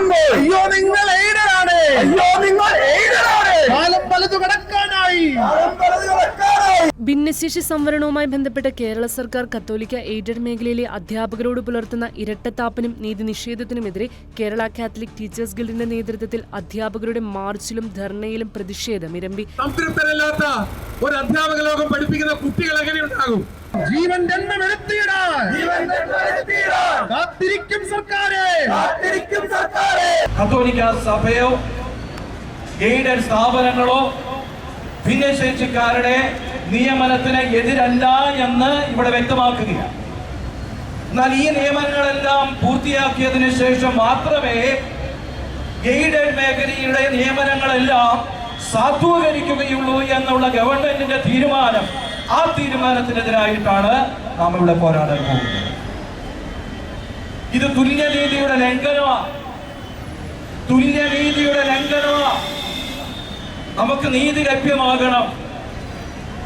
പറയുമ്പോൾ അയ്യോ നിങ്ങൾ എയ്ഡറാണ്, അയ്യോ നിങ്ങൾ എയ്ഡറാണ്, കാലം പലതു കടക്കാനായി. ഭിന്നശേഷി സംവരണവുമായി ബന്ധപ്പെട്ട് കേരള സർക്കാർ കത്തോലിക്ക എയ്ഡഡ് മേഖലയിലെ അധ്യാപകരോട് പുലർത്തുന്ന ഇരട്ടത്താപ്പിനും നീതി നിഷേധത്തിനുമെതിരെ കേരള കാത്തലിക് ടീച്ചേഴ്സ് ഗിൽഡിന്റെ നേതൃത്വത്തിൽ അധ്യാപകരുടെ മാർച്ചിലും ധർണയിലും പ്രതിഷേധം ഇരമ്പി. സംതൃപ്തരല്ലാത്ത ഒരു അധ്യാപക ലോകം പഠിപ്പിക്കുന്ന കുട്ടികൾ എങ്ങനെ ഉണ്ടാകും? ജീവൻ കാത്തിരിക്കും സർക്കാരെ, കാത്തിരിക്കും സർക്കാരെ. കത്തോലിക്ക സഭയോ എയ്ഡഡ് സ്ഥാപനങ്ങളോ ഭിന്നശേഷിക്കാരുടെ നിയമനത്തിന് എതിരല്ല എന്ന് ഇവിടെ വ്യക്തമാക്കുകയാണ്. എന്നാൽ ഈ നിയമനങ്ങളെല്ലാം പൂർത്തിയാക്കിയതിനു ശേഷം മാത്രമേ എയ്ഡഡ് മേഖലയുടെ നിയമനങ്ങളെല്ലാം സാധൂകരിക്കുകയുള്ളൂ എന്നുള്ള ഗവൺമെന്റിന്റെ തീരുമാനം, ആ തീരുമാനത്തിനെതിരായിട്ടാണ് നാം ഇവിടെ പോരാടാൻ പോകുന്നത്. ഇത് തുല്യനീതിയുടെ ലംഘനമാണ്, തുല്യനീതിയുടെ ലംഘനമാണ്. നമുക്ക് നീതി ലഭ്യമാകണം.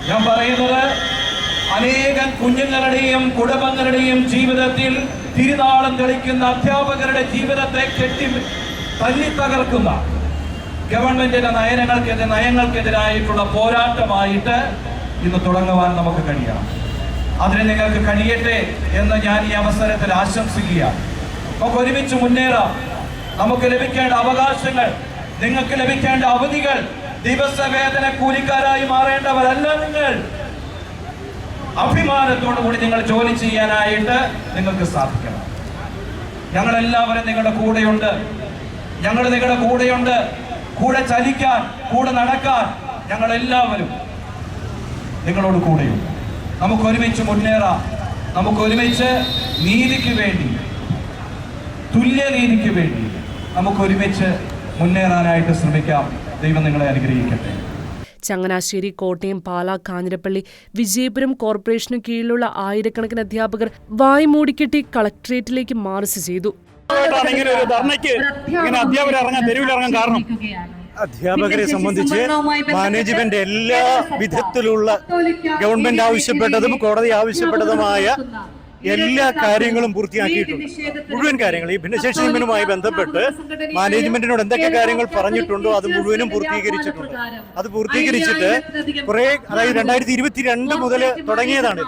ഞാൻ പറയുന്നത് അനേകം കുഞ്ഞുങ്ങളുടെയും കുടുംബങ്ങളുടെയും ജീവിതത്തിൽ തിരുനാളം തെളിക്കുന്ന അധ്യാപകരുടെ ജീവിതത്തെ തല്ലി തകർക്കുന്ന ഗവൺമെന്റിന്റെ നയങ്ങൾക്കെതിരായിട്ടുള്ള പോരാട്ടമായിട്ട് ഇന്ന് തുടങ്ങുവാൻ നമുക്ക് കഴിയണം. അതിന് നിങ്ങൾക്ക് കഴിയട്ടെ എന്ന് ഞാൻ ഈ അവസരത്തിൽ ആശംസിക്കുകയാണ്. നമുക്ക് ഒരുമിച്ച് മുന്നേറാം. നമുക്ക് ലഭിക്കേണ്ട അവകാശങ്ങൾ, നിങ്ങൾക്ക് ലഭിക്കേണ്ട അവധികൾ, ദിവസവേതന കൂലിക്കാരായി മാറേണ്ടവരല്ല നിങ്ങൾ. അഭിമാനത്തോടു കൂടി നിങ്ങൾ ജോലി ചെയ്യാനായിട്ട് നിങ്ങൾക്ക് സാധിക്കണം. ഞങ്ങളെല്ലാവരും നിങ്ങളുടെ കൂടെയുണ്ട്, ഞങ്ങൾ നിങ്ങളുടെ കൂടെയുണ്ട്. കൂടെ ചലിക്കാൻ, കൂടെ നടക്കാൻ ഞങ്ങളെല്ലാവരും നിങ്ങളോട് കൂടെയുണ്ട്. നമുക്ക് ഒരുമിച്ച് മുന്നേറാം. നമുക്ക് ഒരുമിച്ച് നീതിക്ക് വേണ്ടി, തുല്യനീതിക്ക് വേണ്ടി നമുക്ക് ഒരുമിച്ച് മുന്നേറാനായിട്ട് ശ്രമിക്കാം. ദൈവം നിങ്ങളെ അനുഗ്രഹിക്കട്ടെ. ചങ്ങനാശ്ശേരി, കോട്ടയം, പാലാ, കാഞ്ഞിരപ്പള്ളി, വിജയപുരം കോർപ്പറേഷനു കീഴിലുള്ള ആയിരക്കണക്കിന് അധ്യാപകർ വായ്മൂടിക്കെട്ടി കളക്ടറേറ്റിലേക്ക് മാർച്ച് ചെയ്തു. അധ്യാപകരെ സംബന്ധിച്ച് മാനേജ്മെന്റ് എല്ലാ വിധത്തിലുള്ള ഗവൺമെന്റ് ആവശ്യപ്പെട്ടതും കോടതി ആവശ്യപ്പെട്ടതുമായ എല്ലാ കാര്യങ്ങളും പൂർത്തിയാക്കിയിട്ടുണ്ട്. മുഴുവൻ കാര്യങ്ങൾ ഈ ഭിന്നശേഷി നിയമനവുമായി ബന്ധപ്പെട്ട് മാനേജ്മെന്റിനോട് എന്തൊക്കെ കാര്യങ്ങൾ പറഞ്ഞിട്ടുണ്ടോ അത് മുഴുവനും പൂർത്തീകരിച്ചിട്ടുണ്ട്. അത് പൂർത്തീകരിച്ചിട്ട് കുറെ, അതായത് 2022 മുതൽ തുടങ്ങിയതാണ്.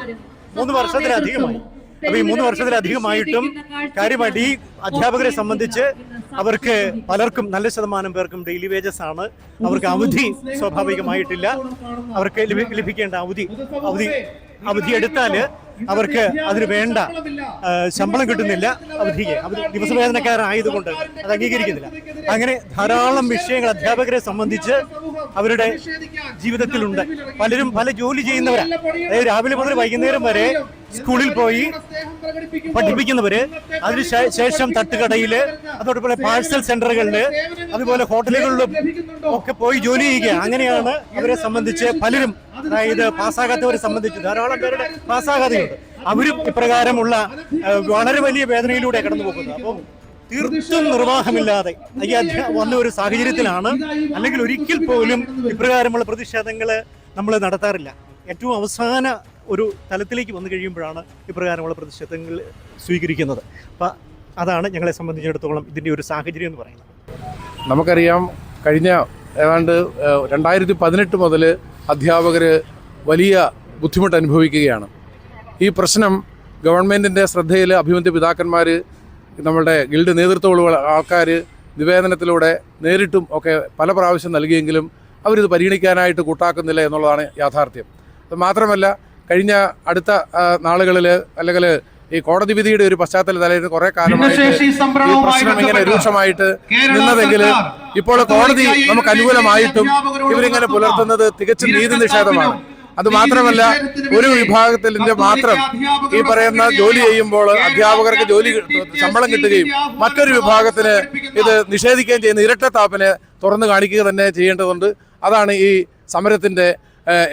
3 വർഷത്തിലധികമായി. അപ്പൊ ഈ 3 വർഷത്തിലധികമായിട്ടും കാര്യമായിട്ട് ഈ അധ്യാപകരെ സംബന്ധിച്ച് അവർക്ക് പലർക്കും, നല്ല ശതമാനം പേർക്കും ഡെയിലി വേജസ് ആണ്. അവർക്ക് അവധി സ്വാഭാവികമായിട്ടില്ല. അവർക്ക് ലഭിക്കേണ്ട അവധി എടുത്താൽ അവർക്ക് അതിന് വേണ്ട ശമ്പളം കിട്ടുന്നില്ല. അവധിക്ക് ദിവസവേതനക്കാരായതുകൊണ്ട് അത് അംഗീകരിക്കുന്നില്ല. അങ്ങനെ ധാരാളം വിഷയങ്ങൾ അധ്യാപകരെ സംബന്ധിച്ച് അവരുടെ ജീവിതത്തിലുണ്ട്. പലരും പല ജോലി ചെയ്യുന്നവരാണ്. അതായത് രാവിലെ മുതൽ വൈകുന്നേരം വരെ സ്കൂളിൽ പോയി പഠിപ്പിക്കുന്നവര്, അതിനുശേഷം തട്ടുകടയില്, അതോടൊപ്പം പാഴ്സൽ സെന്ററുകളില്, അതുപോലെ ഹോട്ടലുകളിലും ഒക്കെ പോയി ജോലി ചെയ്യുക. അങ്ങനെയാണ് അവരെ സംബന്ധിച്ച് പലരും, അതായത് പാസ്സാകാത്തവരെ സംബന്ധിച്ച് ധാരാളം പേരുടെ പാസ്സാകാതെയുണ്ട്. അവരും ഇപ്രകാരമുള്ള വളരെ വലിയ വേദനയിലൂടെ കടന്നു പോകുന്നത്. അപ്പം തീർത്തും നിർവാഹമില്ലാതെ വന്ന ഒരു സാഹചര്യത്തിലാണ്, അല്ലെങ്കിൽ ഒരിക്കൽ പോലും ഇപ്രകാരമുള്ള പ്രതിഷേധങ്ങൾ നമ്മൾ നടത്താറില്ല. ഏറ്റവും അവസാന ഒരു തലത്തിലേക്ക് വന്നു കഴിയുമ്പോഴാണ് ഇപ്രകാരമുള്ള പ്രതിഷേധങ്ങൾ സ്വീകരിക്കുന്നത്. അപ്പം അതാണ് ഞങ്ങളെ സംബന്ധിച്ചിടത്തോളം ഇതിൻ്റെ ഒരു സാഹചര്യം എന്ന് പറയുന്നത്. നമുക്കറിയാം, കഴിഞ്ഞ ഏതാണ്ട് 2018 മുതൽ അധ്യാപകർ വലിയ ബുദ്ധിമുട്ട് അനുഭവിക്കുകയാണ്. ഈ പ്രശ്നം ഗവൺമെൻറ്റിൻ്റെ ശ്രദ്ധയിൽ അഭിമന്യ പിതാക്കന്മാർ, നമ്മളുടെ ഗിൽഡ് നേതൃത്വമുള്ള ആൾക്കാർ നിവേദനത്തിലൂടെ നേരിട്ടും ഒക്കെ പല പ്രാവശ്യം നൽകിയെങ്കിലും അവരിത് പരിഗണിക്കാനായിട്ട് കൂട്ടാക്കുന്നില്ല എന്നുള്ളതാണ് യാഥാർത്ഥ്യം. അത് മാത്രമല്ല, കഴിഞ്ഞ അടുത്ത നാളുകളിൽ, അല്ലെങ്കിൽ ഈ കോടതി വിധിയുടെ ഒരു പശ്ചാത്തലത്തിൽ കുറേ കാലമായിട്ട് ഈ പ്രശ്നം ഇങ്ങനെ രൂക്ഷമായിട്ട് നിന്നതെങ്കിൽ ഇപ്പോൾ കോടതി നമുക്ക് അനുകൂലമായിട്ടും ഇവരിങ്ങനെ പുലർത്തുന്നത് തികച്ചും നീതി നിഷേധമാണ്. അത് മാത്രമല്ല, ഒരു വിഭാഗത്തിന്റെ മാത്രം ഈ പറയുന്ന ജോലി ചെയ്യുമ്പോൾ അധ്യാപകർക്ക് ശമ്പളം കിട്ടുകയും മറ്റൊരു വിഭാഗത്തിന് ഇത് നിഷേധിക്കുകയും ചെയ്യുന്ന ഇരട്ടത്താപ്പിനെ തുറന്നു കാണിക്കുക തന്നെ ചെയ്യേണ്ടതുണ്ട്. അതാണ് ഈ സമരത്തിന്റെ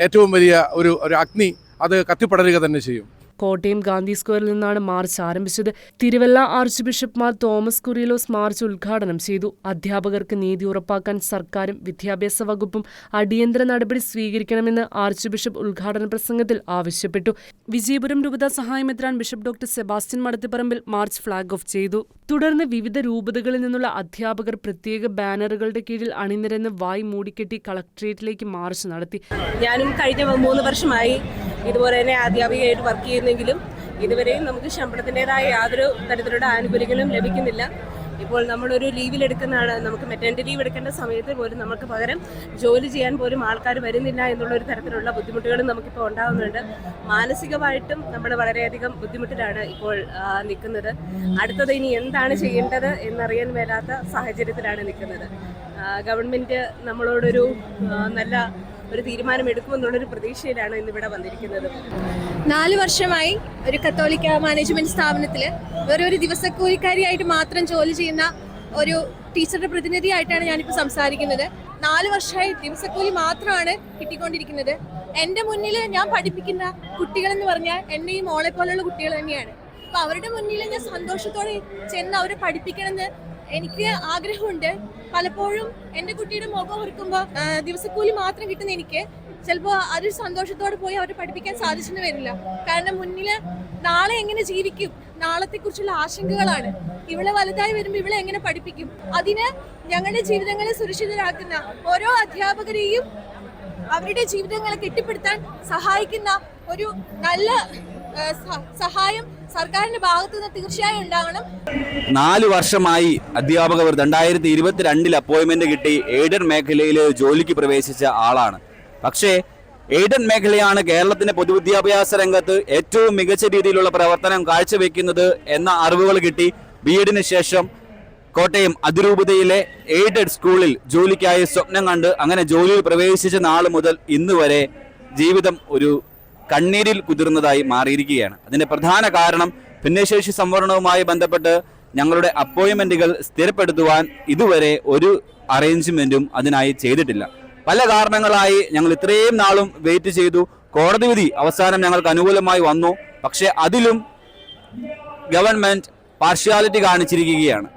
ഏറ്റവും വലിയ ഒരു അഗ്നി. അത് കത്തിപ്പടരുക തന്നെ ചെയ്യും. കോട്ടയം ഗാന്ധി സ്ക്വയറിൽ നിന്നാണ് മാർച്ച് ആരംഭിച്ചത്. Thiruvalla archbishop Mar Thomas Koorilos march ഉദ്ഘാടനം ചെയ്തു. അധ്യാപകർക്ക് നീതി ഉറപ്പാക്കാൻ സർക്കാരും വിദ്യാഭ്യാസ വകുപ്പും അടിയന്തര നടപടി സ്വീകരിക്കണമെന്ന് ആർച്ച് ബിഷപ്പ് ഉദ്ഘാടന പ്രസംഗത്തിൽ ആവശ്യപ്പെട്ടു. വിജയപുരം രൂപത സഹായമെത്രാൻ bishop doctor Sebastian Madathiparambil march flag off ചെയ്തു. തുടർന്ന് വിവിധ രൂപതകളിൽ നിന്നുള്ള അധ്യാപകർ പ്രത്യേക ബാനറുകളുടെ കീഴിൽ അണിനിരന്ന് വായ് മൂടിക്കെട്ടി കളക്ട്രേറ്റിലേക്ക് മാർച്ച് നടത്തി. ഞാനും കഴിഞ്ഞ 3 വർഷമായി ഇതുപോലെ തന്നെ അധ്യാപികയായിട്ട് വർക്ക് ചെയ്യുന്നെങ്കിലും ഇതുവരെയും നമുക്ക് ശമ്പളത്തിൻ്റെതായ യാതൊരു തരത്തിലുള്ള ആനുകൂല്യങ്ങളും ലഭിക്കുന്നില്ല. ഇപ്പോൾ നമ്മളൊരു ലീവിലെടുക്കുന്നതാണ്, നമുക്ക് മെറ്റേണിറ്റി ലീവ് എടുക്കേണ്ട സമയത്ത് പോലും നമുക്ക് പകരം ജോലി ചെയ്യാൻ പോലും ആൾക്കാർ വരുന്നില്ല എന്നുള്ളൊരു തരത്തിലുള്ള ബുദ്ധിമുട്ടുകളും നമുക്കിപ്പോൾ ഉണ്ടാകുന്നുണ്ട്. മാനസികമായിട്ടും നമ്മൾ വളരെയധികം ബുദ്ധിമുട്ടിലാണ് ഇപ്പോൾ നിൽക്കുന്നത്. അടുത്തത് ഇനി എന്താണ് ചെയ്യേണ്ടത് എന്നറിയാൻ മേലാത്ത സാഹചര്യത്തിലാണ് നിൽക്കുന്നത്. ഗവൺമെൻറ് നമ്മളോടൊരു നല്ല ഒരു തീരുമാനം എടുക്കുമെന്നുള്ളൊരു പ്രതീക്ഷയിലാണ് ഇന്നിവിടെ വന്നിരിക്കുന്നത്. 4 വർഷമായി ഒരു കത്തോലിക്ക മാനേജ്മെന്റ് സ്ഥാപനത്തിൽ ഒരു ദിവസക്കൂലിക്കാരിയായിട്ട് മാത്രം ജോലി ചെയ്യുന്ന ഒരു ടീച്ചറുടെ പ്രതിനിധിയായിട്ടാണ് ഞാനിപ്പോൾ സംസാരിക്കുന്നത്. 4 വർഷമായി ദിവസക്കൂലി മാത്രമാണ് കിട്ടിക്കൊണ്ടിരിക്കുന്നത്. എൻ്റെ മുന്നിൽ ഞാൻ പഠിപ്പിക്കുന്ന കുട്ടികളെന്ന് പറഞ്ഞാൽ എൻ്റെ ഈ മോളെ പോലെയുള്ള കുട്ടികൾ തന്നെയാണ്. അപ്പോൾ അവരുടെ മുന്നിൽ ഞാൻ സന്തോഷത്തോടെ ചെന്ന് അവരെ പഠിപ്പിക്കണമെന്ന് എനിക്ക് ആഗ്രഹമുണ്ട്. പലപ്പോഴും എൻ്റെ കുട്ടിയുടെ മുഖം ഓർക്കുമ്പോൾ ദിവസക്കൂലി മാത്രം കിട്ടുന്ന എനിക്ക് ചിലപ്പോൾ അതൊരു സന്തോഷത്തോടെ പോയി അവരെ പഠിപ്പിക്കാൻ സാധിച്ചെന്ന് വരില്ല. കാരണം മുന്നിൽ നാളെ എങ്ങനെ ജീവിക്കും, നാളത്തെക്കുറിച്ചുള്ള ആശങ്കകളാണ്. ഇവളെ വലുതായി വരുമ്പോൾ ഇവളെ എങ്ങനെ പഠിപ്പിക്കും? അതിന് ഞങ്ങളുടെ ജീവിതങ്ങളെ സുരക്ഷിതരാക്കുന്ന ഓരോ അധ്യാപകരെയും അവരുടെ ജീവിതങ്ങളെ കെട്ടിപ്പടുത്താൻ സഹായിക്കുന്ന ഒരു നല്ല സഹായം സർക്കാരിന്റെ ഭാഗത്തു നിന്ന് തീർച്ചയായും ഉണ്ടാകണം. 4 വർഷമായി അധ്യാപകർ 2022 അപ്പോയിന്റ്മെന്റ് കിട്ടി എയ്ഡഡ് മേഖലയിൽ ജോലിക്ക് പ്രവേശിച്ച ആളാണ്. പക്ഷേ എയ്ഡഡ് മേഖലയാണ് കേരളത്തിന്റെ പൊതുവിദ്യാഭ്യാസ രംഗത്ത് ഏറ്റവും മികച്ച രീതിയിലുള്ള പ്രവർത്തനം കാഴ്ചവെക്കുന്നത് എന്ന അറിവുകൾ കിട്ടി. ബിഎഡിന് ശേഷം കോട്ടയം അതിരൂപതയിലെ എയ്ഡഡ് സ്കൂളിൽ ജോലിക്കായി സ്വപ്നം കണ്ട് അങ്ങനെ ജോലിയിൽ പ്രവേശിച്ച നാൾ മുതൽ ഇന്ന് വരെ ജീവിതം ഒരു കണ്ണീരിൽ കുതിർന്നതായി മാറിയിരിക്കുകയാണ്. അതിന്റെ പ്രധാന കാരണം ഭിന്നശേഷി സംവരണവുമായി ബന്ധപ്പെട്ട് ഞങ്ങളുടെ അപ്പോയിന്റ്മെന്റുകൾ സ്ഥിരപ്പെടുത്തുവാൻ ഇതുവരെ ഒരു അറേഞ്ച്മെന്റും അതിനായി ചെയ്തിട്ടില്ല. പല കാരണങ്ങളായി ഞങ്ങൾ ഇത്രയും നാളും വെയിറ്റ് ചെയ്തു. കോടതി വിധി അവസാനം ഞങ്ങൾക്ക് അനുകൂലമായി വന്നു. പക്ഷേ അതിലും ഗവൺമെന്റ് പാർഷ്യാലിറ്റി കാണിച്ചിരിക്കുകയാണ്.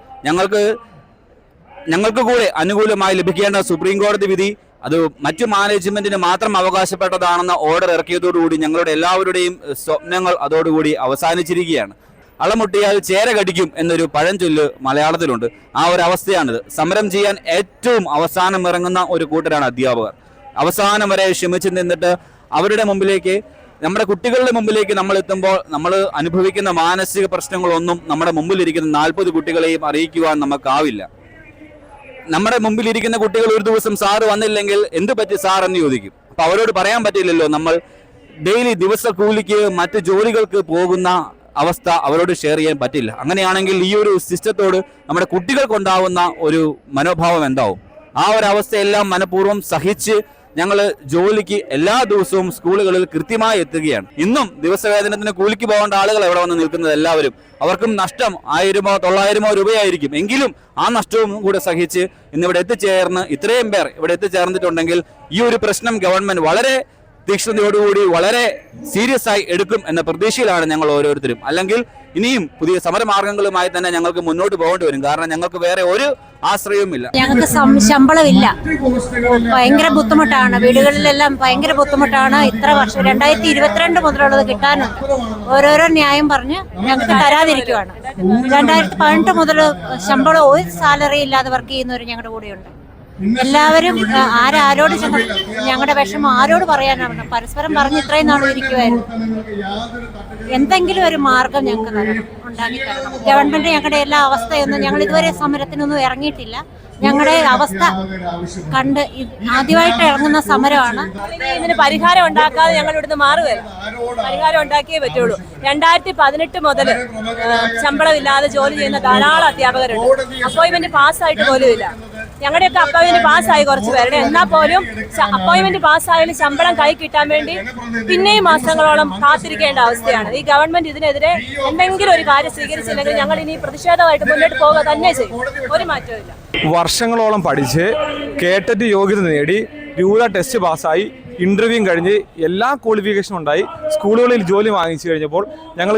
ഞങ്ങൾക്ക് കൂടെ അനുകൂലമായി ലഭിക്കേണ്ട സുപ്രീം കോടതി വിധി അത് മറ്റു മാനേജ്മെന്റിന് മാത്രം അവകാശപ്പെട്ടതാണെന്ന ഓർഡർ ഇറക്കിയതോടുകൂടി ഞങ്ങളുടെ എല്ലാവരുടെയും സ്വപ്നങ്ങൾ അതോടുകൂടി അവസാനിച്ചിരിക്കുകയാണ്. അളമുട്ടിയാൽ ചേര കടിക്കും എന്നൊരു പഴഞ്ചൊല്ല് മലയാളത്തിലുണ്ട്. ആ ഒരു അവസ്ഥയാണിത്. സമരം ചെയ്യാൻ ഏറ്റവും അവസാനം ഇറങ്ങുന്ന ഒരു കൂട്ടരാണ് അധ്യാപകർ. അവസാനം വരെ ക്ഷമിച്ചു നിന്നിട്ട് അവരുടെ മുമ്പിലേക്ക്, നമ്മുടെ കുട്ടികളുടെ മുമ്പിലേക്ക് നമ്മൾ എത്തുമ്പോൾ നമ്മൾ അനുഭവിക്കുന്ന മാനസിക പ്രശ്നങ്ങളൊന്നും നമ്മുടെ മുമ്പിലിരിക്കുന്ന 40 കുട്ടികളെയും അറിയിക്കുവാൻ നമുക്കാവില്ല. നമ്മുടെ മുമ്പിലിരിക്കുന്ന കുട്ടികൾ ഒരു ദിവസം സാറ് വന്നില്ലെങ്കിൽ എന്ത് പറ്റി സാർ എന്ന് ചോദിക്കും. അപ്പൊ അവരോട് പറയാൻ പറ്റില്ലല്ലോ. നമ്മൾ ഡെയിലി ദിവസ കൂലിക്ക് മറ്റ് ജോലികൾക്ക് പോകുന്ന അവസ്ഥ അവരോട് ഷെയർ ചെയ്യാൻ പറ്റില്ല. അങ്ങനെയാണെങ്കിൽ ഈ ഒരു സിസ്റ്റത്തോട് നമ്മുടെ കുട്ടികൾക്കുണ്ടാവുന്ന ഒരു മനോഭാവം എന്താവും? ആ ഒരു അവസ്ഥയെല്ലാം മനഃപൂർവ്വം സഹിച്ച് ഞങ്ങൾ ജോലിക്ക് എല്ലാ ദിവസവും സ്കൂളുകളിൽ കൃത്യമായി എത്തുകയാണ്. ഇന്നും ദിവസവേതനത്തിന് കൂലിക്ക് പോകേണ്ട ആളുകൾ എവിടെ വന്ന് നിൽക്കുന്നത് എല്ലാവരും. അവർക്കും നഷ്ടം 1000-ഓ 900-ഓ രൂപയായിരിക്കും. എങ്കിലും ആ നഷ്ടവും കൂടെ സഹിച്ച് ഇന്നിവിടെ എത്തിച്ചേർന്ന് ഇത്രയും പേർ ഇവിടെ എത്തിച്ചേർന്നിട്ടുണ്ടെങ്കിൽ ഈ ഒരു പ്രശ്നം ഗവൺമെന്റ് വളരെ തീക്ഷ്ണതയോടുകൂടി വളരെ സീരിയസ് ആയി എടുക്കും എന്ന പ്രതീക്ഷയിലാണ് ഞങ്ങൾ ഓരോരുത്തരും. അല്ലെങ്കിൽ ഇനിയും പുതിയ സമരമാർഗങ്ങളുമായി തന്നെ ഞങ്ങൾക്ക് മുന്നോട്ട് പോകേണ്ടി വരും. കാരണം ഞങ്ങൾക്ക് വേറെ ഒരു ആശ്രയവുമില്ല. ഞങ്ങൾക്ക് ശമ്പളമില്ല, ഭയങ്കര ബുദ്ധിമുട്ടാണ്. വീടുകളിലെല്ലാം ഭയങ്കര ബുദ്ധിമുട്ടാണ്. ഇത്ര വർഷം 2022 മുതലുള്ളത് കിട്ടാനുണ്ട്. ഓരോരോ ന്യായം പറഞ്ഞ് ഞങ്ങൾക്ക് തരാതിരിക്കുവാണ്. 2018 മുതൽ ശമ്പളം ഒരു സാലറി ഇല്ലാതെ വർക്ക് ചെയ്യുന്നവർ ഞങ്ങളുടെ കൂടെയുണ്ട്. എല്ലാവരും ആരോട് ഞങ്ങളുടെ വിഷമം ആരോട് പറയാനാണ്? പരസ്പരം പറഞ്ഞ് ഇത്രയും നാളും ഇരിക്കുമായിരുന്നു. എന്തെങ്കിലും ഒരു മാർഗം ഞങ്ങൾക്ക് ഉണ്ടാക്കി തരണം. ഗവൺമെന്റ് ഞങ്ങളുടെ എല്ലാ അവസ്ഥയൊന്നും, ഞങ്ങൾ ഇതുവരെ സമരത്തിനൊന്നും ഇറങ്ങിയിട്ടില്ല. ഞങ്ങളുടെ അവസ്ഥ കണ്ട് ആദ്യമായിട്ട് ഇറങ്ങുന്ന സമരമാണ്. ഇതിന് പരിഹാരം ഉണ്ടാക്കാതെ ഞങ്ങൾ ഇവിടുന്ന് മാറുകയല്ല. പരിഹാരം ഉണ്ടാക്കിയേ പറ്റുള്ളൂ. 2018 മുതൽ ശമ്പളമില്ലാതെ ജോലി ചെയ്യുന്ന ധാരാളം അധ്യാപകരുണ്ട്. അപ്പോയിന്റ്മെന്റ് പാസ്സായിട്ട് പോലും ഇല്ല. ഞങ്ങളുടെയൊക്കെ അപ്പോയിന്റ്മെന്റ് പാസ്സായി കുറച്ച് പേരുടെ, എന്നാൽ പോലും അപ്പോയിന്റ്മെന്റ് പാസ്സായാലും ശമ്പളം കൈ കിട്ടാൻ വേണ്ടി പിന്നെയും മാസങ്ങളോളം കാത്തിരിക്കേണ്ട അവസ്ഥയാണ്. ഈ ഗവൺമെന്റ് ഇതിനെതിരെ എന്തെങ്കിലും ഒരു കാര്യം സ്വീകരിച്ചില്ലെങ്കിൽ ഞങ്ങൾ ഇനി പ്രതിഷേധമായിട്ട് മുന്നോട്ട് പോവുക തന്നെ ചെയ്യും. ഒരു മാറ്റവും ഇല്ല. വർഷങ്ങളോളം പഠിച്ച് കേട്ടറ്റ് യോഗ്യത നേടി രൂപത ടെസ്റ്റ് പാസ്സായി ഇൻ്റർവ്യൂവും കഴിഞ്ഞ് എല്ലാ ക്വാളിഫിക്കേഷനും ഉണ്ടായി സ്കൂളുകളിൽ ജോലി വാങ്ങിച്ചു കഴിഞ്ഞപ്പോൾ ഞങ്ങൾ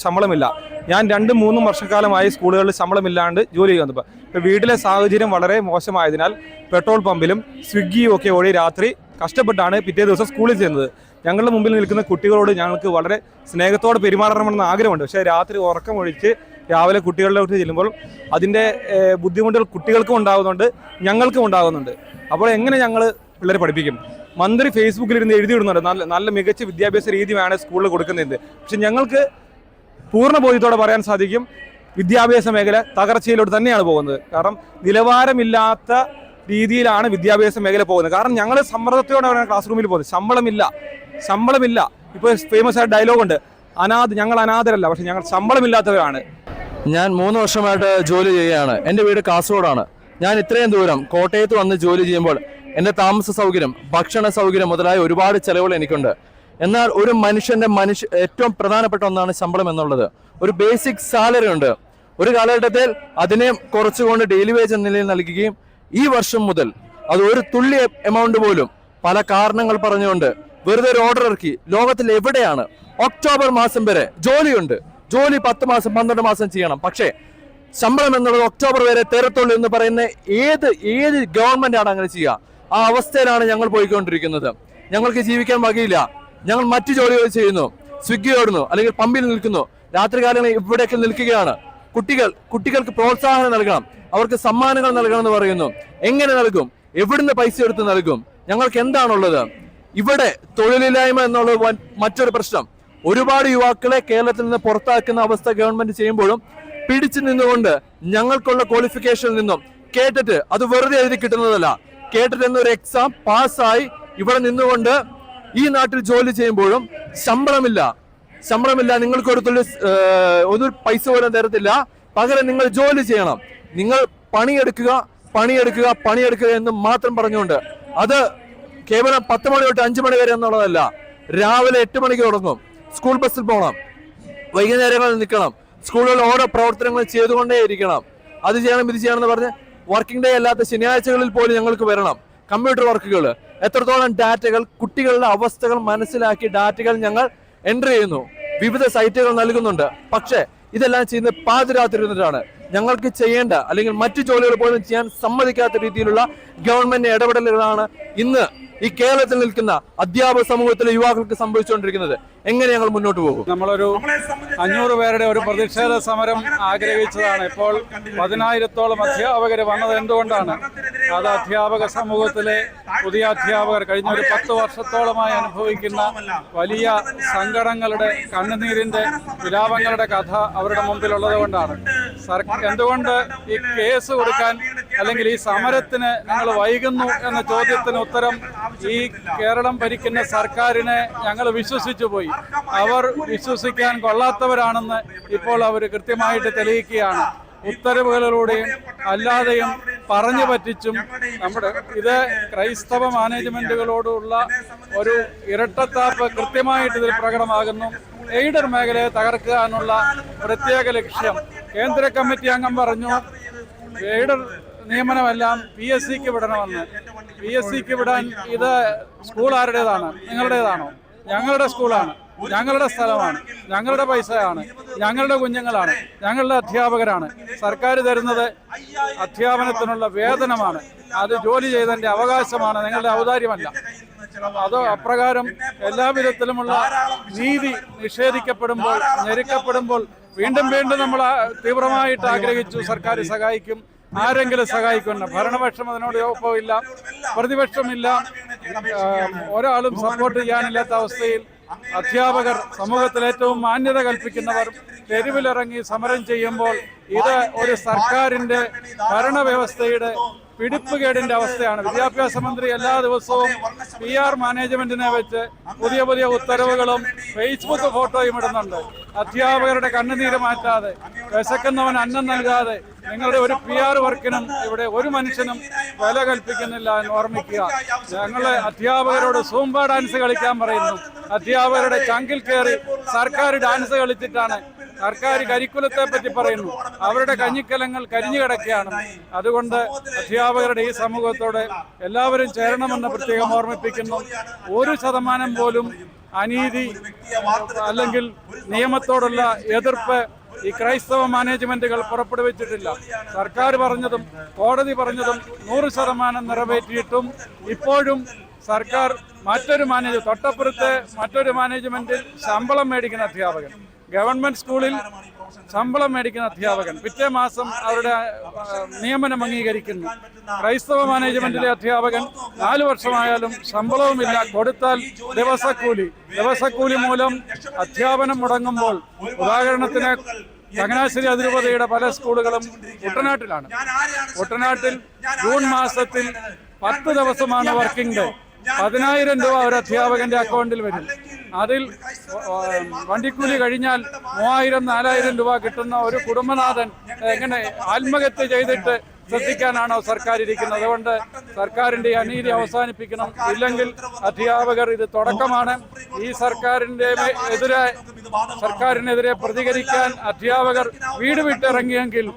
ശമ്പളമില്ല. ഞാൻ 2-3 വർഷക്കാലമായി സ്കൂളുകളിൽ ശമ്പളമില്ലാണ്ട് ജോലി ചെയ്യുന്നത്. ഇപ്പോൾ വീട്ടിലെ സാഹചര്യം വളരെ മോശമായതിനാൽ പെട്രോൾ പമ്പിലും സ്വിഗ്ഗിയും ഒക്കെ ഓടി രാത്രി കഷ്ടപ്പെട്ടാണ് പിറ്റേ ദിവസം സ്കൂളിൽ ചെയ്യുന്നത്. ഞങ്ങളുടെ മുമ്പിൽ നിൽക്കുന്ന കുട്ടികളോട് ഞങ്ങൾക്ക് വളരെ സ്നേഹത്തോടെ പെരുമാറണമെന്ന് ആഗ്രഹമുണ്ട്. പക്ഷേ രാത്രി ഉറക്കമൊഴിച്ച് രാവിലെ കുട്ടികളിലോട്ട് ചെല്ലുമ്പോൾ അതിൻ്റെ ബുദ്ധിമുട്ടുകൾ കുട്ടികൾക്കും ഉണ്ടാകുന്നുണ്ട്, ഞങ്ങൾക്കും ഉണ്ടാകുന്നുണ്ട്. അപ്പോൾ എങ്ങനെ ഞങ്ങൾ പിള്ളേരെ പഠിപ്പിക്കും? മന്ത്രി ഫേസ്ബുക്കിലിരുന്ന് എഴുതിയിടുന്നുണ്ട് നല്ല മികച്ച വിദ്യാഭ്യാസ രീതിയാണ് സ്കൂളിൽ കൊടുക്കുന്നത്. പക്ഷെ ഞങ്ങൾക്ക് പൂർണ്ണ ബോധ്യത്തോടെ പറയാൻ സാധിക്കും, വിദ്യാഭ്യാസ മേഖല തകർച്ചയിലോട്ട് തന്നെയാണ് പോകുന്നത്. കാരണം നിലവാരമില്ലാത്ത രീതിയിലാണ് വിദ്യാഭ്യാസ മേഖല പോകുന്നത്. കാരണം ഞങ്ങൾ സമ്മർദ്ദത്തോടെയാണ് ക്ലാസ് റൂമിൽ പോകുന്നത്. ശമ്പളമില്ല. ഇപ്പോൾ ഫേമസ് ആയ ഡയലോഗുണ്ട്, ഞങ്ങൾ അനാഥരല്ല, പക്ഷെ ഞങ്ങൾ ശമ്പളമില്ലാത്തവരാണ്. ഞാൻ 3 വർഷമായിട്ട് ജോലി ചെയ്യുകയാണ്. എൻ്റെ വീട് കാസർഗോഡാണ്. ഞാൻ ഇത്രയും ദൂരം കോട്ടയത്ത് വന്ന് ജോലി ചെയ്യുമ്പോൾ എൻ്റെ താമസ സൗകര്യം, ഭക്ഷണ സൗകര്യം മുതലായ ഒരുപാട് ചെലവുകൾ എനിക്കുണ്ട്. എന്നാൽ ഒരു മനുഷ്യൻ്റെ ഏറ്റവും പ്രധാനപ്പെട്ട ഒന്നാണ് ശമ്പളം എന്നുള്ളത്. ഒരു ബേസിക് സാലറി ഉണ്ട്. ഒരു കാലഘട്ടത്തിൽ അതിനെ കുറച്ചുകൊണ്ട് ഡെയിലി വേജ് എന്ന നിലയിൽ നൽകുകയും ഈ വർഷം മുതൽ അത് ഒരു തുള്ളി എമൗണ്ട് പോലും പല കാരണങ്ങൾ പറഞ്ഞുകൊണ്ട് വെറുതെ ഒരു ഓർഡർ ഇറക്കി. ലോകത്തിൽ എവിടെയാണ് ഒക്ടോബർ മാസം വരെ ജോലിയുണ്ട്, ജോലി 10 മാസം 12 മാസം ചെയ്യണം, പക്ഷേ ശമ്പളം എന്നുള്ളത് ഒക്ടോബർ വരെ തരത്തുള്ളൂ എന്ന് പറയുന്ന ഏത് ഗവൺമെന്റ് ആണ് അങ്ങനെ ചെയ്യുക? ആ അവസ്ഥയിലാണ് ഞങ്ങൾ പോയിക്കൊണ്ടിരിക്കുന്നത്. ഞങ്ങൾക്ക് ജീവിക്കാൻ വകയില്ല. ഞങ്ങൾ മറ്റു ജോലികൾ ചെയ്യുന്നു, സ്വിഗ്ഗി ഓടുന്നു, അല്ലെങ്കിൽ പമ്പിൽ നിൽക്കുന്നു, രാത്രികാലങ്ങളിൽ ഇവിടെയൊക്കെ നിൽക്കുകയാണ്. കുട്ടികൾക്ക് പ്രോത്സാഹനം നൽകണം, അവർക്ക് സമ്മാനങ്ങൾ നൽകണം എന്ന് പറയുന്നു. എങ്ങനെ നൽകും? എവിടുന്ന് പൈസ എടുത്ത് നൽകും? ഞങ്ങൾക്ക് എന്താണുള്ളത്? ഇവിടെ തൊഴിലില്ലായ്മ എന്നുള്ളത് മറ്റൊരു പ്രശ്നം. ഒരുപാട് യുവാക്കളെ കേരളത്തിൽ നിന്ന് പുറത്താക്കുന്ന അവസ്ഥ ഗവൺമെന്റ് ചെയ്യുമ്പോഴും പിടിച്ചു നിന്നുകൊണ്ട് ഞങ്ങൾക്കുള്ള ക്വാളിഫിക്കേഷനിൽ നിന്നും കേട്ടിട്ട് അത് വെറുതെ എഴുതി കിട്ടുന്നതല്ല. കേട്ടിട്ട് എന്നൊരു എക്സാം പാസ്സായി ഇവിടെ നിന്നുകൊണ്ട് ഈ നാട്ടിൽ ജോലി ചെയ്യുമ്പോഴും ശമ്പളമില്ല. നിങ്ങൾക്ക് ഒരു പൈസ പോലും തരത്തില്ല. പകരം നിങ്ങൾ ജോലി ചെയ്യണം, നിങ്ങൾ പണിയെടുക്കുക എന്ന് മാത്രം പറഞ്ഞുകൊണ്ട് അത് കേവലം 10 മണി തൊട്ട് 5 മണി വരെ എന്നുള്ളതല്ല. രാവിലെ 8 മണിക്ക് തുടങ്ങും, സ്കൂൾ ബസ്സിൽ പോകണം, വൈകുന്നേരങ്ങളിൽ നിൽക്കണം, സ്കൂളുകളിൽ ഓരോ പ്രവർത്തനങ്ങൾ ചെയ്തുകൊണ്ടേയിരിക്കണം. അത് ചെയ്യണം ഇത് ചെയ്യണം എന്ന് പറഞ്ഞ് വർക്കിംഗ് ഡേ അല്ലാത്ത ശനിയാഴ്ചകളിൽ പോലും ഞങ്ങൾക്ക് വരണം. കമ്പ്യൂട്ടർ വർക്കുകൾ, എത്രത്തോളം ഡാറ്റകൾ, കുട്ടികളുടെ അവസ്ഥകൾ മനസ്സിലാക്കി ഡാറ്റകൾ ഞങ്ങൾ എൻട്രി ചെയ്യുന്നു, വിവിധ സൈറ്റുകൾ നൽകുന്നുണ്ട്. പക്ഷേ ഇതെല്ലാം ചെയ്യുന്നത് പാതിരാത്രി ഇരുന്നിട്ടാണ്. ഞങ്ങൾക്ക് ചെയ്യേണ്ട അല്ലെങ്കിൽ മറ്റു ജോലികൾ പോലും ചെയ്യാൻ സമ്മതിക്കാത്ത രീതിയിലുള്ള ഗവൺമെന്റ് ഇടപെടലുകളാണ് ഇന്ന് ഈ കേരളത്തിൽ നിൽക്കുന്ന അധ്യാപക സമൂഹത്തിലെ യുവാക്കൾക്ക് സംഭവിച്ചുകൊണ്ടിരിക്കുന്നത്. എങ്ങനെ ഞങ്ങൾ മുന്നോട്ട് പോകും? നമ്മളൊരു 500 പേരുടെ ഒരു പ്രതിഷേധ സമരം ആഗ്രഹിച്ചതാണ്. ഇപ്പോൾ 10,000-ഓളം അധ്യാപകർ വന്നത് എന്തുകൊണ്ടാണ്? അത് അധ്യാപക സമൂഹത്തിലെ പുതിയ അധ്യാപകർ കഴിഞ്ഞ ഒരു 10 വർഷത്തോളമായി അനുഭവിക്കുന്ന വലിയ സങ്കടങ്ങളുടെ, കണ്ണുനീരിന്റെ, വിലാപങ്ങളുടെ കഥ അവരുടെ മുമ്പിലുള്ളത് കൊണ്ടാണ്. എന്തുകൊണ്ട് ഈ കേസ് കൊടുക്കാൻ അല്ലെങ്കിൽ ഈ സമരത്തിന് ഞങ്ങൾ വൈകുന്നു എന്ന ചോദ്യത്തിന് ഉത്തരം ഈ കേരളം ഭരിക്കുന്ന സർക്കാരിനെ ഞങ്ങൾ വിശ്വസിച്ചു പോയി. അവർ വിശ്വസിക്കാൻ കൊള്ളാത്തവരാണെന്ന് ഇപ്പോൾ അവർ കൃത്യമായിട്ട് തെളിയിക്കുകയാണ്. ഉത്തരവുകളിലൂടെയും അല്ലാതെയും പറഞ്ഞു പറ്റിച്ചും ഇത് ക്രൈസ്തവ മാനേജ്മെന്റുകളോടുള്ള ഒരു ഇരട്ടത്താപ്പ് കൃത്യമായിട്ട് ഇതിൽ പ്രകടമാകുന്നു. എയ്ഡഡ് മേഖലയെ തകർക്കുക എന്നുള്ള പ്രത്യേക ലക്ഷ്യം കേന്ദ്ര കമ്മിറ്റി അംഗം പറഞ്ഞു. എയ്ഡഡ് നിയമനമെല്ലാം PSCക്ക് വിടണമെന്ന്. PSCക്ക് വിടാൻ ഇത് സ്കൂൾ ആരുടേതാണ്? നിങ്ങളുടേതാണോ? ഞങ്ങളുടെ സ്കൂളാണ്, ഞങ്ങളുടെ സ്ഥലമാണ്, ഞങ്ങളുടെ പൈസയാണ്, ഞങ്ങളുടെ കുഞ്ഞുങ്ങളാണ്, ഞങ്ങളുടെ അധ്യാപകരാണ്. സർക്കാർ തരുന്നത് അധ്യാപനത്തിനുള്ള വേതനമാണ്. അത് ജോലി ചെയ്തതിൻ്റെ അവകാശമാണ്, നിങ്ങളുടെ ഔദാര്യമല്ല. അത് അപ്രകാരം എല്ലാവിധത്തിലുമുള്ള നീതി നിഷേധിക്കപ്പെടുമ്പോൾ, ഞെരുക്കപ്പെടുമ്പോൾ വീണ്ടും നമ്മൾ തീവ്രമായിട്ട് ആഗ്രഹിച്ചു സർക്കാർ സഹായിക്കും, ആരെങ്കിലും സഹായിക്കുന്നു. ഭരണപക്ഷം അതിനോട് ഒപ്പമില്ല, പ്രതിപക്ഷമില്ല, ഒരാളും സപ്പോർട്ട് ചെയ്യാനില്ലാത്ത അവസ്ഥയിൽ അധ്യാപകർ, സമൂഹത്തിൽ ഏറ്റവും മാന്യത കൽപ്പിക്കുന്നവർ തെരുവിലിറങ്ങി സമരം ചെയ്യുമ്പോൾ ഇത് ഒരു സർക്കാരിന്റെ ഭരണവ്യവസ്ഥയുടെ പിടിപ്പുകേടിന്റെ അവസ്ഥയാണ്. വിദ്യാഭ്യാസ മന്ത്രി എല്ലാ ദിവസവും PR മാനേജ്മെന്റിനെ വെച്ച് പുതിയ ഉത്തരവുകളും ഫേസ്ബുക്ക് ഫോട്ടോയും ഇടുന്നുണ്ട്. അധ്യാപകരുടെ കണ്ണുനീര് മാറ്റാതെ, വിശക്കുന്നവൻ അന്നം നൽകാതെ നിങ്ങളുടെ ഒരു PR വർക്കിനും ഇവിടെ ഒരു മനുഷ്യനും വില കൽപ്പിക്കുന്നില്ല എന്ന് ഓർമ്മിക്കുക. ഞങ്ങളെ അധ്യാപകരോട് സൂംബ ഡാൻസ് കളിക്കാൻ പറയുന്നു. അധ്യാപകരുടെ ചങ്കിൽ കയറി സർക്കാർ ഡാൻസ് കളിച്ചിട്ടാണ് സർക്കാർ കരിക്കുലത്തെ പറ്റി പറയുന്നു. അവരുടെ കഞ്ഞിക്കലങ്ങൾ കരിഞ്ഞു കിടക്കുകയാണ്. അതുകൊണ്ട് അധ്യാപകരുടെ ഈ സമൂഹത്തോടെ എല്ലാവരും ചേരണമെന്ന് പ്രത്യേകം ഓർമ്മിപ്പിക്കുന്നു. 1% പോലും അനീതി അല്ലെങ്കിൽ നിയമത്തോടുള്ള എതിർപ്പ് ഈ ക്രൈസ്തവ മാനേജ്മെന്റുകൾ പുറപ്പെടുവിച്ചിട്ടില്ല. സർക്കാർ പറഞ്ഞതും കോടതി പറഞ്ഞതും 100% നിറവേറ്റിയിട്ടും ഇപ്പോഴും സർക്കാർ തൊട്ടപ്പുറത്തെ മറ്റൊരു മാനേജ്മെന്റിൽ ശമ്പളം മേടിക്കുന്ന അധ്യാപകൻ, ഗവൺമെന്റ് സ്കൂളിൽ ശമ്പളം മേടിക്കുന്ന അധ്യാപകൻ പിറ്റേ മാസം അവരുടെ നിയമനം അംഗീകരിക്കുന്നു. ക്രൈസ്തവ മാനേജ്മെന്റിലെ അധ്യാപകൻ 4 വർഷമായാലും ശമ്പളവുമില്ല, കൊടുത്താൽ ദിവസക്കൂലി മൂലം അധ്യാപനം മുടങ്ങുമ്പോൾ, ഉദാഹരണത്തിന് ചങ്ങനാശ്ശേരി അതിരൂപതയുടെ പല സ്കൂളുകളും കുട്ടനാട്ടിലാണ്. കുട്ടനാട്ടിൽ ജൂൺ മാസത്തിൽ 10 ദിവസമാണ് വർക്കിംഗ് ഡേ. 10,000 രൂപ ഒരു അധ്യാപകന്റെ അക്കൗണ്ടിൽ വരും. അതിൽ വണ്ടിക്കൂലി കഴിഞ്ഞാൽ 3,000-4,000 രൂപ കിട്ടുന്ന ഒരു കുടുംബനാഥൻ എങ്ങനെ ആത്മഹത്യ ചെയ്തിട്ട് ശ്രദ്ധിക്കാനാണോ സർക്കാർ ഇരിക്കുന്നത്? അതുകൊണ്ട് സർക്കാരിന്റെ അനീതി അവസാനിപ്പിക്കണം. ഇല്ലെങ്കിൽ അധ്യാപകർ, ഇത് തുടക്കമാണ്, ഈ സർക്കാരിനെതിരെ പ്രതികരിക്കാൻ അധ്യാപകർ വീട് വിട്ടിറങ്ങിയെങ്കിൽ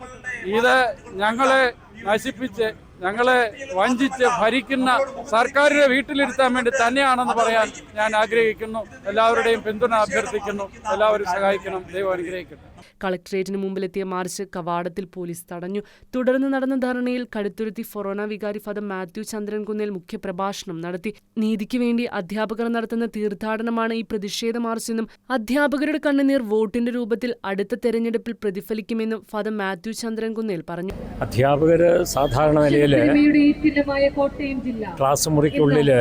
ഇത് ഞങ്ങളെ നശിപ്പിച്ച്, ഞങ്ങളെ വഞ്ചിച്ച് ഭരിക്കുന്ന സർക്കാരിനെ വീട്ടിലിരുത്താൻ വേണ്ടി തന്നെയാണെന്ന് പറയാൻ ഞാൻ ആഗ്രഹിക്കുന്നു. എല്ലാവരുടെയും പിന്തുണ അഭ്യർത്ഥിക്കുന്നു. എല്ലാവരും സഹായിക്കണം. ദൈവം അനുഗ്രഹിക്കട്ടെ. കളക്ടറേറ്റിന് മുമ്പിലെത്തിയ മാർച്ച് കവാടത്തിൽ പോലീസ് തടഞ്ഞു. തുടർന്ന് നടന്ന ധർണയിൽ കടുത്തുരുത്തി ഫൊറോന വികാരി ഫാദർ മാത്യു ചന്ദ്രൻകുന്നേൽ മുഖ്യപ്രഭാഷണം നടത്തി. നീതിക്ക് വേണ്ടി അധ്യാപകർ നടത്തുന്ന തീർത്ഥാടനമാണ് ഈ പ്രതിഷേധ മാർച്ചെന്നും അധ്യാപകരുടെ കണ്ണുനീർ വോട്ടിന്റെ രൂപത്തിൽ അടുത്ത തെരഞ്ഞെടുപ്പിൽ പ്രതിഫലിക്കുമെന്നും ഫാദർ മാത്യു ചന്ദ്രൻകുന്നേൽ പറഞ്ഞു. അധ്യാപകര് സാധാരണ നിലയിൽ ക്ലാസ് മുറിക്കുള്ളില്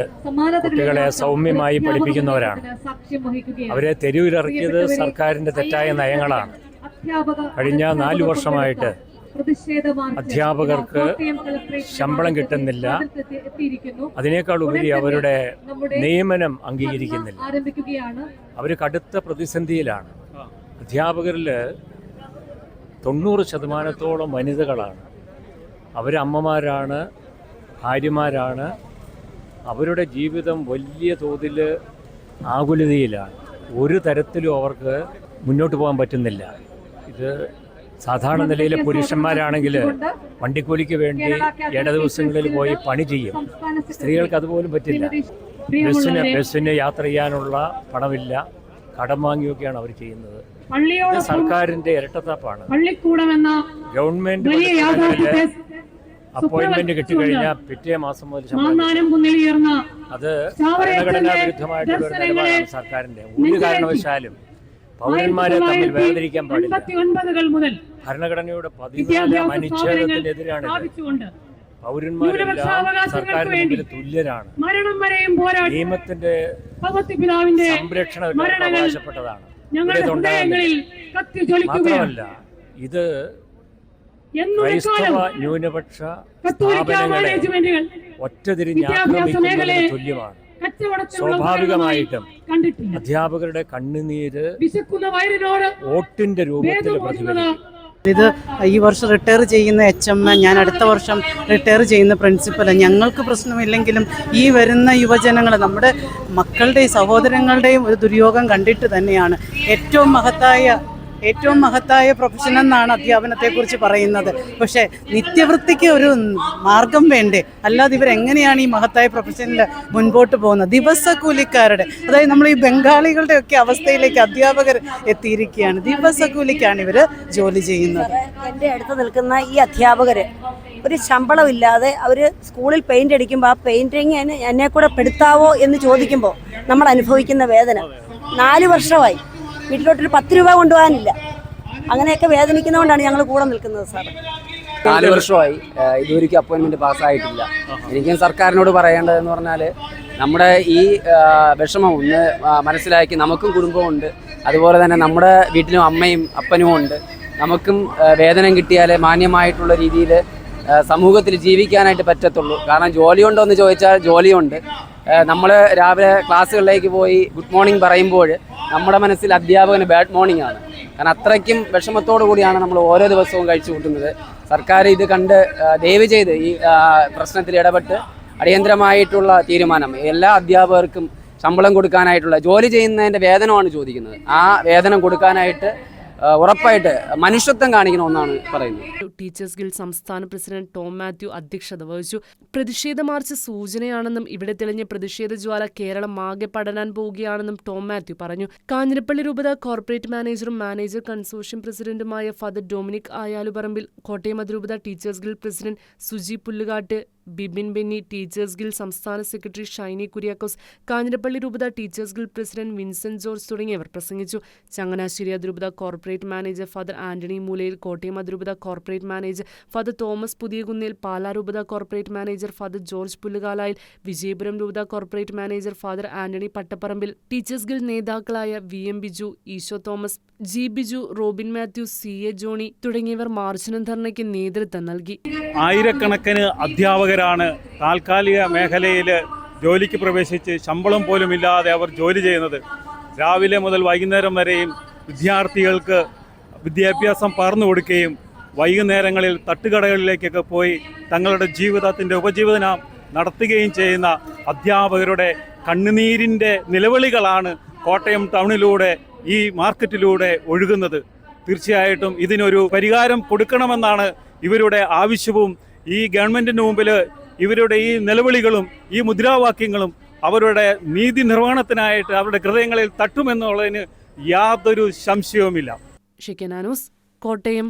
കുട്ടികളെ സൗമ്യമായി പഠിപ്പിക്കുന്നവരാണ്. അവരെ തെരുവിലിറക്കിയത് സർക്കാരിന്റെ തെറ്റായ നയങ്ങളാണ്. കഴിഞ്ഞ 4 വർഷമായിട്ട് അധ്യാപകർക്ക് ശമ്പളം കിട്ടുന്നില്ല. അതിനേക്കാൾ ഉപരി അവരുടെ നിയമനം അംഗീകരിക്കുന്നില്ല. അവർ കടുത്ത പ്രതിസന്ധിയിലാണ്. അധ്യാപകരിൽ 90% വനിതകളാണ്. അവരമ്മമാരാണ്, ഭാര്യമാരാണ്. അവരുടെ ജീവിതം വലിയ തോതിൽ ആകുലതയിലാണ്. ഒരു തരത്തിലും അവർക്ക് മുന്നോട്ട് പോകാൻ പറ്റുന്നില്ല. ഇത് സാധാരണ നിലയിലെ പുരുഷന്മാരാണെങ്കിൽ വണ്ടിക്കൂലിക്ക് വേണ്ടി ദിവസങ്ങളിൽ പോയി പണി ചെയ്യും. സ്ത്രീകൾക്ക് അതുപോലും പറ്റില്ല. ബസ്സിന് യാത്ര ചെയ്യാനുള്ള പണമില്ല, കടം വാങ്ങിയൊക്കെയാണ് അവർ ചെയ്യുന്നത്. ഇത് സർക്കാരിന്റെ ഇരട്ടത്താപ്പാണ്. ഗവൺമെന്റ് അപ്പോയിന്റ്മെന്റ് കിട്ടിക്കഴിഞ്ഞാൽ പിറ്റേ മാസം മുതൽ ശമ്പളം. അത് ഭരണഘടനാ വിരുദ്ധമായിട്ടുള്ള ഒരു നിലപാടാണ് സർക്കാരിന്റെ. ഒരു കാരണവശാലും പൗരന്മാരെ തമ്മിൽ വേർതിരിക്കാൻ പാടില്ല. ഭരണഘടനയുടെ 14ാം അനുച്ഛേദത്തിനെതിരാണ്. പൗരന്മാരെല്ലാം സർക്കാരിന് മുമ്പിൽ തുല്യരാണ്. നിയമത്തിന്റെ സംരക്ഷണം അവകാശപ്പെട്ടതാണ്. മാത്രമല്ല, ഇത് ക്രൈസ്തവ ന്യൂനപക്ഷ സ്ഥാപനങ്ങളെ ഒറ്റതിരിഞ്ഞ് ആക്രമിക്കുന്നതിന് തുല്യമാണ്. സ്വാഭാവികമായിട്ടും അധ്യാപകരുടെ കണ്ണുനീര് വോട്ടിന്റെ രൂപത്തിൽ പ്രതിഫലിക്കും. ഇത് ഈ വർഷം റിട്ടയർ ചെയ്യുന്ന HM, ഞാൻ അടുത്ത വർഷം റിട്ടയർ ചെയ്യുന്ന പ്രിൻസിപ്പൽ. ഞങ്ങൾക്ക് പ്രശ്നമില്ലെങ്കിലും ഈ വരുന്ന യുവജനങ്ങൾ, നമ്മുടെ മക്കളുടെയും സഹോദരങ്ങളുടെയും ഒരു ദുര്യോഗം കണ്ടിട്ട് തന്നെയാണ്. ഏറ്റവും മഹത്തായ പ്രൊഫഷൻ എന്നാണ് അധ്യാപനത്തെക്കുറിച്ച് പറയുന്നത്. പക്ഷേ നിത്യവൃത്തിക്ക് ഒരു മാർഗം വേണ്ടേ? അല്ലാതെ ഇവരെങ്ങനെയാണ് ഈ മഹത്തായ പ്രൊഫഷനിൽ മുൻപോട്ട് പോകുന്നത്? ദിവസക്കൂലിക്കാരുടെ, അതായത് നമ്മൾ ഈ ബംഗാളികളുടെ ഒക്കെ അവസ്ഥയിലേക്ക് അധ്യാപകർ എത്തിയിരിക്കുകയാണ്. ദിവസക്കൂലിക്കാണ് ഇവർ ജോലി ചെയ്യുന്നത്. എൻ്റെ അടുത്ത് നിൽക്കുന്ന ഈ അധ്യാപകർ ഒരു ശമ്പളമില്ലാതെ അവർ സ്കൂളിൽ പെയിൻ്റ് അടിക്കുമ്പോൾ ആ പെയിൻറ്റിങ് എന്നെ കൂടെ പെടുത്താവോ എന്ന് ചോദിക്കുമ്പോൾ നമ്മൾ അനുഭവിക്കുന്ന വേദന. 4 വർഷമായി വീട്ടിലോട്ടൊരു 10 രൂപ കൊണ്ടുപോകാനില്ല. അങ്ങനെയൊക്കെ വേദനിക്കുന്നതുകൊണ്ടാണ് ഞങ്ങൾ കൂടെ നിൽക്കുന്നത് സാർ. 4 വർഷമായി ഇതുവരെയ്ക്കും അപ്പോയിൻമെൻറ്റ് പാസ്സായിട്ടില്ല. എനിക്കും സർക്കാരിനോട് പറയേണ്ടതെന്ന് പറഞ്ഞാൽ, നമ്മുടെ ഈ വിഷമം ഒന്ന് മനസ്സിലാക്കി, നമുക്കും കുടുംബമുണ്ട്, അതുപോലെ തന്നെ നമ്മുടെ വീട്ടിലും അമ്മയും അപ്പനും ഉണ്ട്. നമുക്കും വേതനം കിട്ടിയാൽ മാന്യമായിട്ടുള്ള രീതിയിൽ സമൂഹത്തിൽ ജീവിക്കാനായിട്ട് പറ്റത്തുള്ളൂ. കാരണം ജോലിയുണ്ടോ എന്ന് ചോദിച്ചാൽ ജോലിയുണ്ട്. നമ്മൾ രാവിലെ ക്ലാസ്സുകളിലേക്ക് പോയി ഗുഡ് മോർണിംഗ് പറയുമ്പോൾ നമ്മുടെ മനസ്സിൽ അധ്യാപകന് ബാഡ് മോർണിംഗ് ആണ്. കാരണം അത്രയ്ക്കും വിഷമത്തോടു കൂടിയാണ് നമ്മൾ ഓരോ ദിവസവും കഴിച്ചു കൂട്ടുന്നത്. സർക്കാർ ഇത് കണ്ട് ദയവ് ചെയ്ത് ഈ പ്രശ്നത്തിൽ ഇടപെട്ട് അടിയന്തരമായിട്ടുള്ള തീരുമാനം, എല്ലാ അധ്യാപകർക്കും ശമ്പളം കൊടുക്കാനായിട്ടുള്ള, ജോലി ചെയ്യുന്നതിൻ്റെ വേതനമാണ് ചോദിക്കുന്നത്, ആ വേതനം കൊടുക്കാനായിട്ട് ഉറപ്പായിട്ട് മനുഷ്യത്വം കാണിക്കുന്ന ഒന്നാണ് പറയുന്നത്. ടീച്ചേഴ്സ് ഗിൽഡ് സംസ്ഥാന പ്രസിഡന്റ് ടോം മാത്യു അധ്യക്ഷത വഹിച്ചു. പ്രതിഷേധ മാർച്ച് സൂചനയാണെന്നും ഇവിടെ തെളിഞ്ഞ പ്രതിഷേധ ജ്വാല കേരളം ആകെ പടരാൻ പോവുകയാണെന്നും ടോം മാത്യു പറഞ്ഞു. കാഞ്ഞിരപ്പള്ളി രൂപത കോർപ്പറേറ്റ് മാനേജറും മാനേജർ കൺസോർഷ്യം പ്രസിഡന്റുമായ ഫാദർ ഡൊമിനിക് ആയാലുപറമ്പിൽ, കോട്ടയം അതിരൂപത teachers guild president Suji Pullukattu, Bibin Benny, teachers guild സംസ്ഥാന സെക്രട്ടറി ഷൈനി കുര്യാക്കോസ്, കാഞ്ഞിരപ്പള്ളി രൂപത teachers guild president Vincent George തുടങ്ങിയവർ പ്രസംഗിച്ചു. ചങ്ങനാശ്ശേരി അതിരൂപത corporate manager father Antony Moolayil, Kottayam അതിരൂപത corporate manager father Thomas Puthiyakunnel, Pala രൂപത corporate manager father George Pullukalayil, Vijayapuram രൂപത corporate manager father Antony Pattaparambil, teachers guild നേതാക്കളായ VM Biju, Esho Thomas, G Biju, Robin Mathew, CA Johnny തുടങ്ങിയവർ മാർച്ചിനും ധർണയ്ക്ക് നേതൃത്വം നൽകി. ആയിരക്കണക്കിന് അധ്യാപകരാണ് താൽക്കാലിക മേഖലയിൽ ജോലിക്ക് പ്രവേശിച്ച് ശമ്പളം പോലും ഇല്ലാതെ അവർ ജോലി ചെയ്യുന്നത്. രാവിലെ മുതൽ വൈകുന്നേരം വരെയും വിദ്യാർത്ഥികൾക്ക് വിദ്യാഭ്യാസം പകർന്നു കൊടുക്കുകയും വൈകുന്നേരങ്ങളിൽ തട്ടുകടകളിലേക്കൊക്കെ പോയി തങ്ങളുടെ ജീവിതത്തിൻ്റെ ഉപജീവനം നടത്തുകയും ചെയ്യുന്ന അധ്യാപകരുടെ കണ്ണുനീരിൻ്റെ നിലവിളികളാണ് കോട്ടയം ടൗണിലൂടെ ഈ മാർക്കറ്റിലൂടെ ഒഴുകുന്നത്. തീർച്ചയായിട്ടും ഇതിനൊരു പരിഹാരം കൊടുക്കണമെന്നാണ് ഇവരുടെ ആവശ്യവും. ഈ ഗവൺമെൻറ്റിന് മുമ്പിൽ ഇവരുടെ ഈ നിലവിളികളും ഈ മുദ്രാവാക്യങ്ങളും അവരുടെ നീതി നിർവഹണത്തിനായിട്ട് അവരുടെ ഹൃദയങ്ങളിൽ തട്ടുമെന്നുള്ളതിന് യാതൊരു സംശയവുമില്ല. ഷിക്കനാനൂസ്, കോട്ടയം.